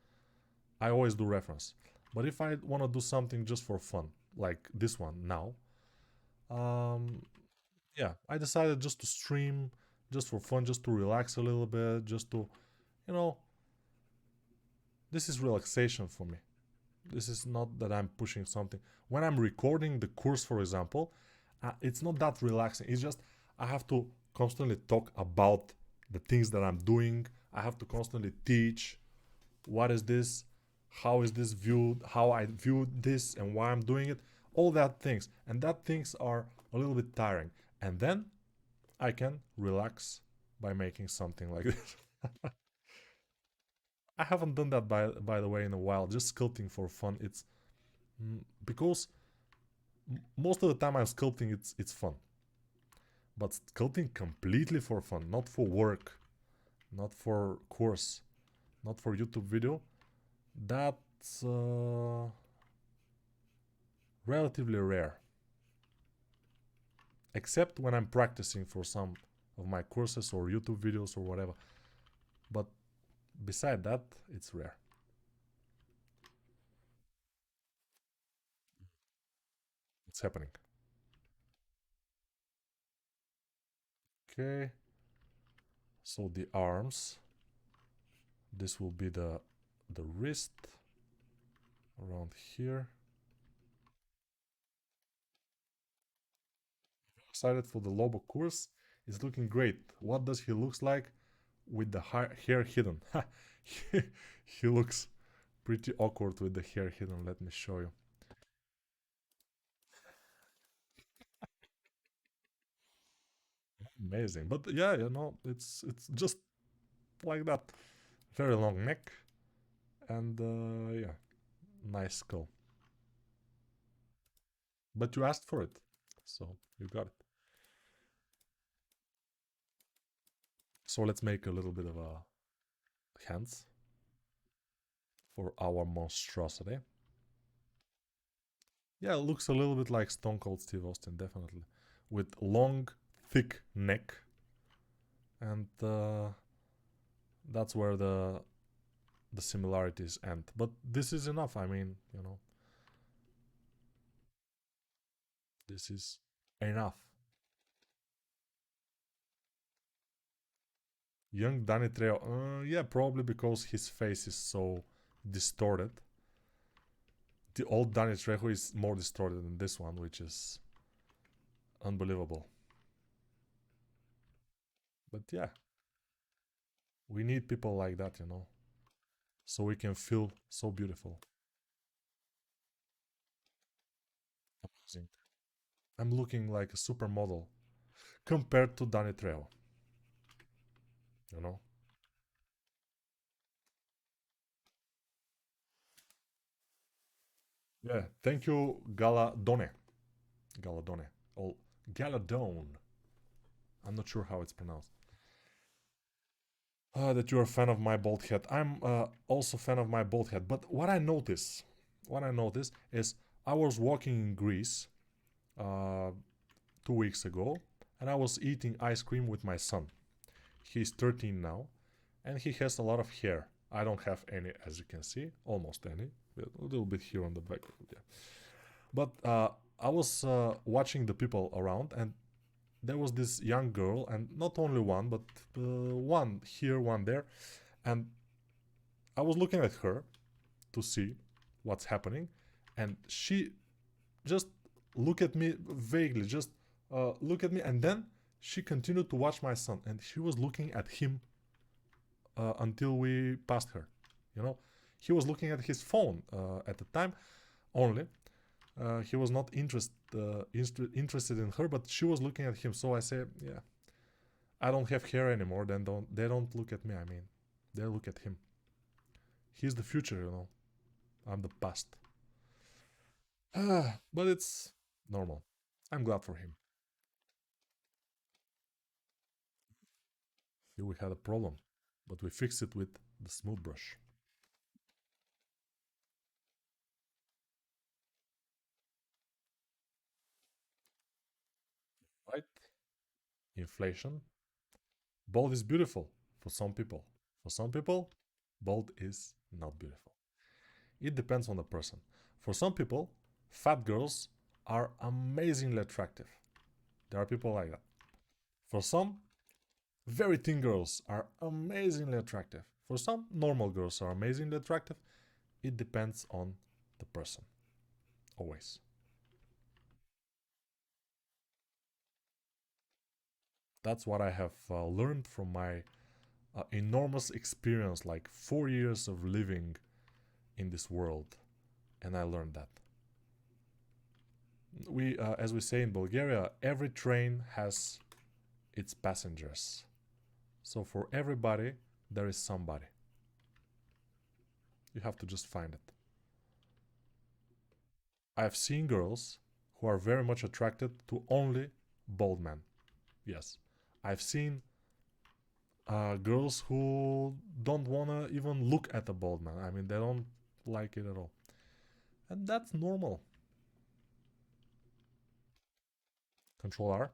I always do reference. But if I want to do something just for fun, like this one now, um, yeah, I decided just to stream, just for fun, just to relax a little bit, just to, you know, this is relaxation for me. This is not that I'm pushing something. When I'm recording the course, for example, it's not that relaxing. It's just I have to constantly talk about the things that I'm doing. I have to constantly teach what is this, how is this viewed, how I view this, and why I'm doing it. All that things, and that things are a little bit tiring. And then I can relax by making something like this. I haven't done that by the way in a while. Just sculpting for fun. It's because most of the time I'm sculpting. It's fun, but sculpting completely for fun, not for work, not for course, not for YouTube video. That's relatively rare. Except when I'm practicing for some of my courses or YouTube videos or whatever. But beside that, it's rare. It's happening. Okay. So the arms. This will be the wrist around here. Excited for the Lobo course. It's looking great. What does he looks like with the hair hidden? He looks pretty awkward with the hair hidden. Let me show you. Amazing. But yeah, it's just like that. Very long neck and yeah, nice skull. But you asked for it, so you got it. So let's make a little bit of a hands for our monstrosity. Yeah, it looks a little bit like Stone Cold Steve Austin, definitely, with long, thick neck, and that's where the similarities end. But this is enough. I mean, this is enough. Young Danny Trejo, yeah, probably because his face is so distorted. The old Danny Trejo is more distorted than this one, which is unbelievable. But yeah, we need people like that, so we can feel so beautiful. Amazing. I'm looking like a supermodel compared to Danny Trejo, you know? Yeah, thank you, Galadone. Galadone. Oh, Galadone. I'm not sure how it's pronounced. That you're a fan of my bald head. I'm also a fan of my bald head. But what I noticed is I was walking in Greece uh, 2 weeks ago, and I was eating ice cream with my son. He's 13 now, and he has a lot of hair. I don't have any, as you can see, almost any. A little bit here on the back. Yeah. But I was watching the people around, and there was this young girl, and not only one, but one here, one there, and I was looking at her to see what's happening, and she just looked at me vaguely, just look at me, and then she continued to watch my son, and she was looking at him until we passed her. You know, he was looking at his phone at the time only. He was not interested in her, but she was looking at him. So I say, yeah, I don't have hair anymore, then they don't look at me. I mean, they look at him. He's the future, you know. I'm the past. But it's normal. I'm glad for him. Here we had a problem, but we fixed it with the smooth brush. Right? Inflation. Bald is beautiful for some people. For some people, bald is not beautiful. It depends on the person. For some people, fat girls are amazingly attractive. There are people like that. For some, very thin girls are amazingly attractive. For some, normal girls are amazingly attractive. It depends on the person. Always. That's what I have learned from my enormous experience, like 4 years of living in this world. And I learned that. As we say in Bulgaria, every train has its passengers. So for everybody, there is somebody. You have to just find it. I've seen girls who are very much attracted to only bald men. Yes. I've seen girls who don't want to even look at a bald man. I mean, they don't like it at all. And that's normal. Control R.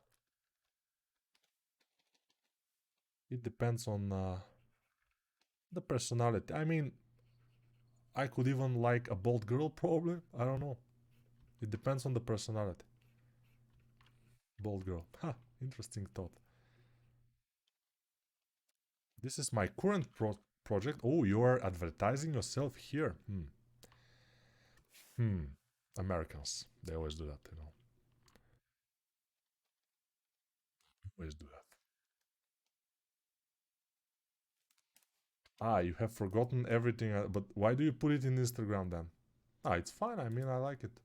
It depends on the personality. I mean, I could even like a bald girl, probably. I don't know. It depends on the personality. Bald girl. Ha, interesting thought. This is my current project. Oh, you are advertising yourself here. Hmm. Americans. They always do that, you know. Always do that. Ah, you have forgotten everything. But why do you put it in Instagram then? Ah, it's fine. I mean, I like it.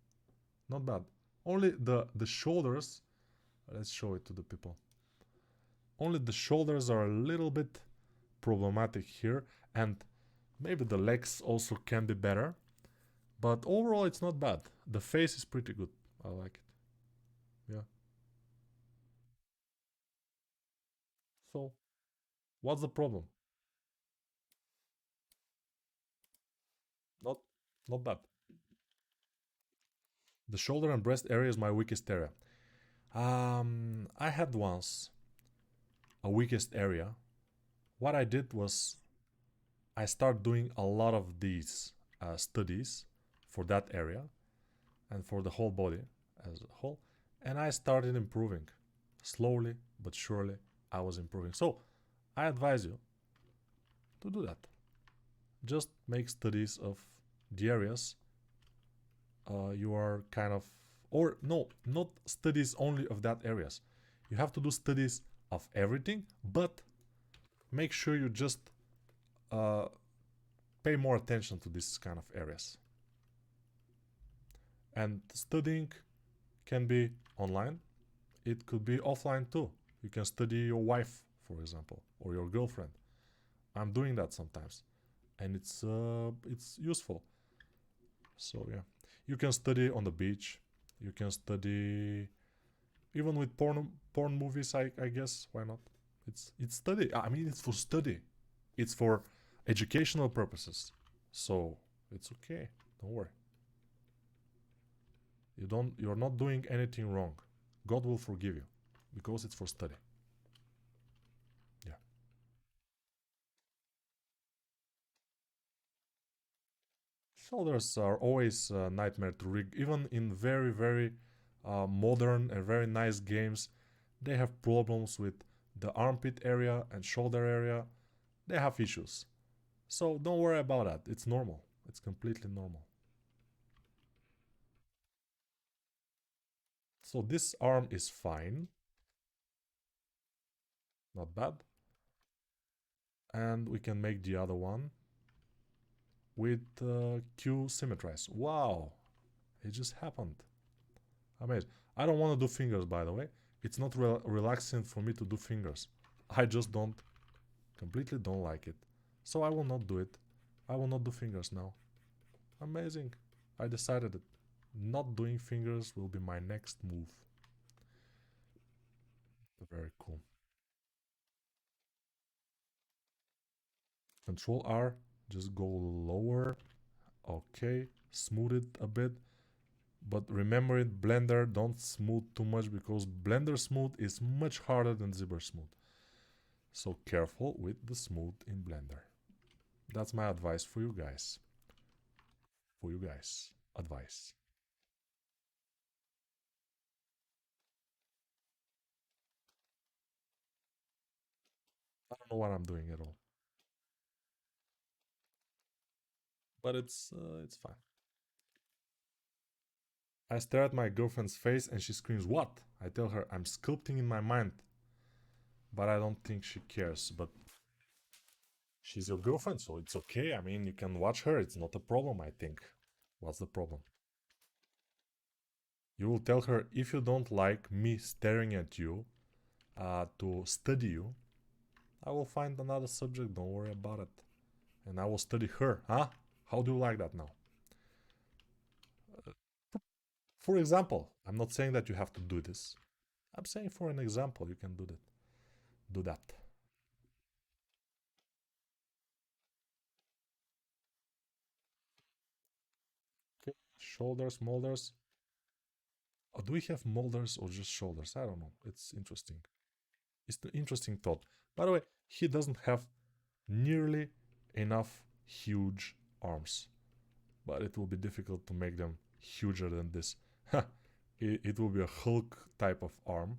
Not bad. Only the shoulders. Let's show it to the people. Only the shoulders are a little bit problematic here, and maybe the legs also can be better. But overall, it's not bad. The face is pretty good. I like it. Yeah. So, what's the problem? Not, not bad. The shoulder and breast area is my weakest area. I had once a weakest area. What I did was I started doing a lot of these studies for that area and for the whole body as a whole, and I started improving slowly but surely. I was improving. So I advise you to do that. Just make studies of the areas you are kind of, or no, not studies only of that areas. You have to do studies of everything, but make sure you just uh, pay more attention to these kind of areas. And studying can be online, it could be offline too. You can study your wife, for example, or your girlfriend. I'm doing that sometimes, and it's useful. So yeah, you can study on the beach. You can study even with porn movies. I guess why not? It's study. I mean, it's for study. It's for educational purposes. So it's okay. Don't worry. You're not doing anything wrong. God will forgive you because it's for study. Yeah. Shoulders are always a nightmare to rig. Even in very modern and very nice games, they have problems with the armpit area and shoulder area. They have issues. So don't worry about that. It's normal. It's completely normal. So this arm is fine. Not bad. And we can make the other one with Q symmetrize. Wow, it just happened. Amazing. I don't want to do fingers, by the way. It's not relaxing for me to do fingers. I just completely don't like it. So I will not do it. I will not do fingers now. Amazing. I decided that not doing fingers will be my next move. Very cool. Control R, just go lower. Okay, smooth it a bit. But remember it, Blender, don't smooth too much because Blender smooth is much harder than Zipper smooth. So careful with the smooth in Blender. That's my advice for you guys. For you guys. Advice. I don't know what I'm doing at all. But it's fine. I stare at my girlfriend's face and she screams, "What?" I tell her I'm sculpting in my mind. But I don't think she cares. But she's your girlfriend, so it's okay. I mean, you can watch her. It's not a problem, I think. What's the problem? You will tell her, if you don't like me staring at you to study you, I will find another subject. Don't worry about it. And I will study her. Huh? How do you like that now? For example, I'm not saying that you have to do this. I'm saying for an example, you can do that. Do that. Okay. Shoulders, molders. Oh, do we have molders or just shoulders? I don't know. It's interesting. It's an interesting thought. By the way, he doesn't have nearly enough huge arms. But it will be difficult to make them huger than this. It will be a Hulk type of arm.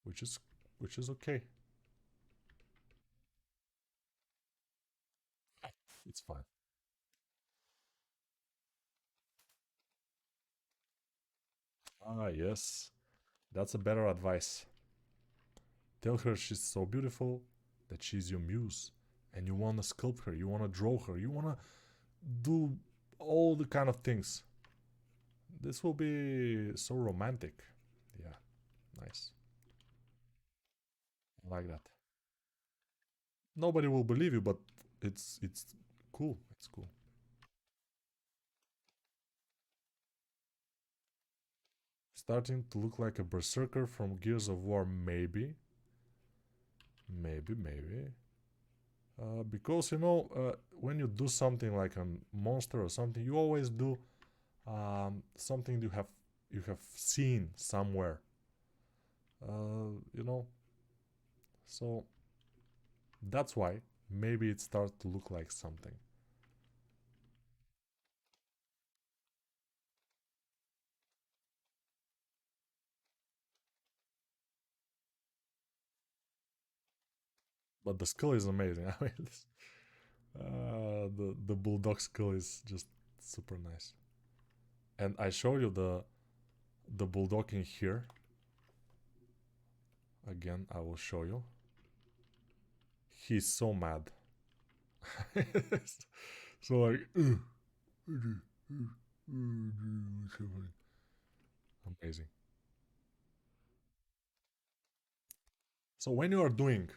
Which is okay. It's fine. Ah, yes. That's a better advice. Tell her she's so beautiful that she's your muse and you want to sculpt her, you want to draw her, you want to do all the kind of things. This will be so romantic. Yeah, nice. I like that. Nobody will believe you, but it's cool. It's cool. Starting to look like a berserker from Gears of War, maybe. Maybe. Because when you do something like a monster or something, you always do something you have seen somewhere. You know, so that's why maybe it starts to look like something. But the skull is amazing. I mean, the BullDog skull is just super nice. And I show you the BullDog in here. Again, I will show you. He's so mad. So like, amazing. So when you are doing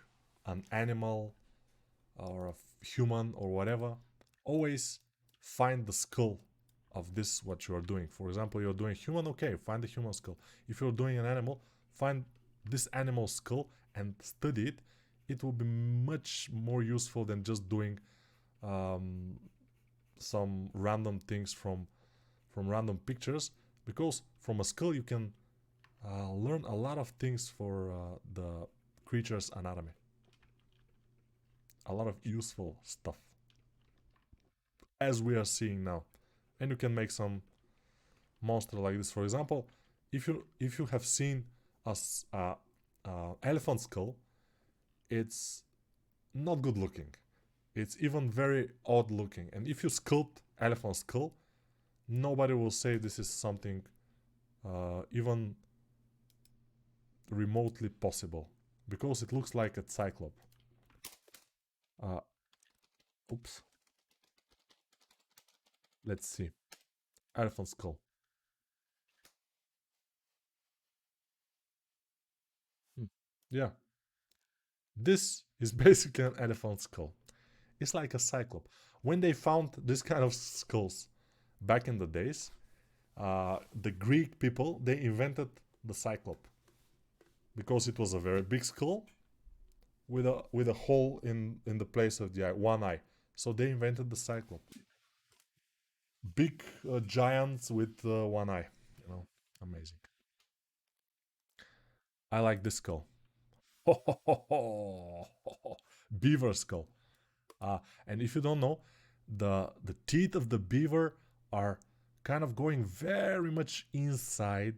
an animal or a human or whatever, always find the skull of this what you are doing. For example, you're doing human, okay, find the human skull. If you're doing an animal, find this animal skull and study it. It will be much more useful than just doing um, some random things from random pictures, because from a skull you can learn a lot of things for the creature's anatomy. A lot of useful stuff, as we are seeing now. And you can make some monster like this. For example, if you have seen a elephant skull, it's not good looking. It's even very odd looking. And if you sculpt elephant skull, nobody will say this is something even remotely possible, because it looks like a cyclop. Uh, oops. Let's see. Elephant skull. Hmm. Yeah. This is basically an elephant skull. It's like a cyclops. When they found this kind of skulls back in the days, the Greek people they invented the cyclops because it was a very big skull with a hole in the place of the eye, one eye. So they invented the cyclops. Big giants with one eye. You know, amazing. I like this skull. Beaver skull. And if you don't know, the teeth of the beaver are kind of going very much inside,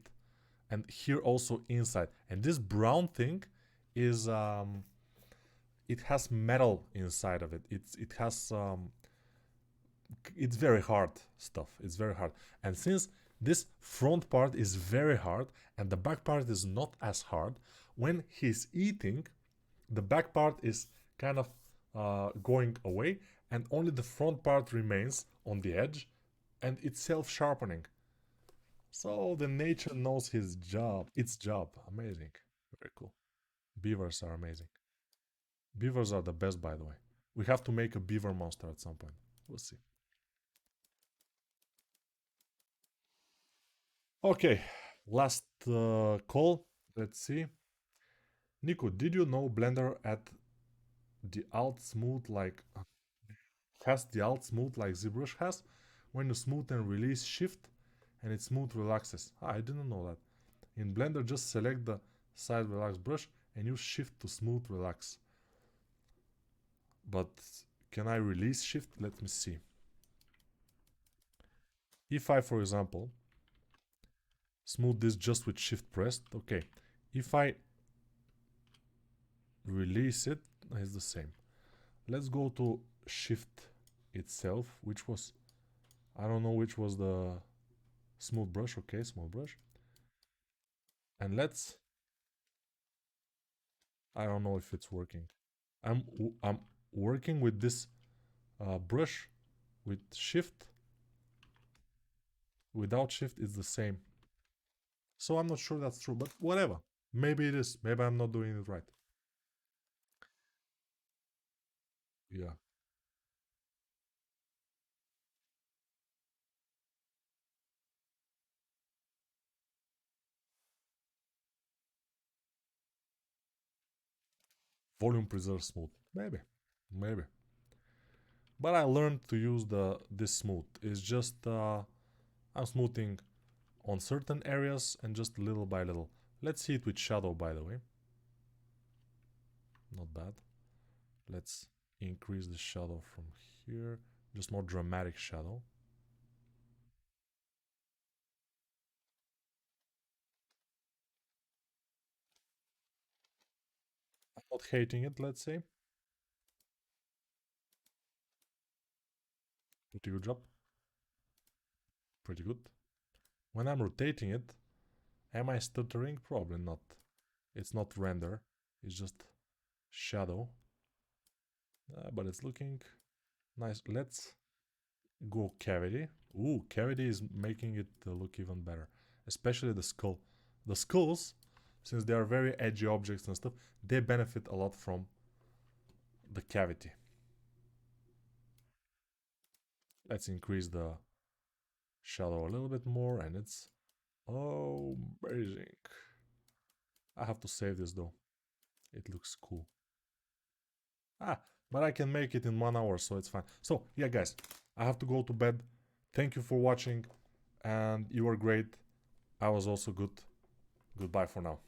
and here also inside. And this brown thing is it has metal inside of it. It has it's very hard stuff. It's very hard. And since this front part is very hard and the back part is not as hard, when he's eating, the back part is kind of going away and only the front part remains on the edge and it's self-sharpening. So the nature knows his job. Its job. Amazing. Very cool. Beavers are amazing. Beavers are the best, by the way. We have to make a beaver monster at some point. We'll see. Okay, last call. Let's see. Nico, did you know Blender at the alt smooth like has the alt smooth like ZBrush has? When you smooth and release shift and it smooth relaxes. I didn't know that. In Blender, just select the side relax brush and use shift to smooth relax. But can I release shift? Let me see. If I, for example, smooth this just with shift pressed, okay. If I release it, it's the same. Let's go to shift itself, which was, I don't know which was the smooth brush. Okay, smooth brush. And let's, I don't know if it's working. I'm working with this brush with shift. Without shift, it's the same. So I'm not sure that's true, but whatever. Maybe it is. Maybe I'm not doing it right. Yeah. Volume preserve smooth. Maybe. Maybe. But I learned to use this smooth. It's just I'm smoothing on certain areas and just little by little. Let's see it with shadow, by the way. Not bad. Let's increase the shadow from here. Just more dramatic shadow. I'm not hating it, let's say. Pretty good job. Pretty good. When I'm rotating it, am I stuttering? Probably not. It's not render. It's just shadow. But it's looking nice. Let's go cavity. Ooh, cavity is making it look even better. Especially the skull. The skulls, since they are very edgy objects and stuff, they benefit a lot from the cavity. Let's increase the shadow a little bit more and it's amazing. I have to save this though. It looks cool. Ah, but I can make it in 1 hour, so it's fine. So, yeah, guys, I have to go to bed. Thank you for watching, and you were great. I was also good. Goodbye for now.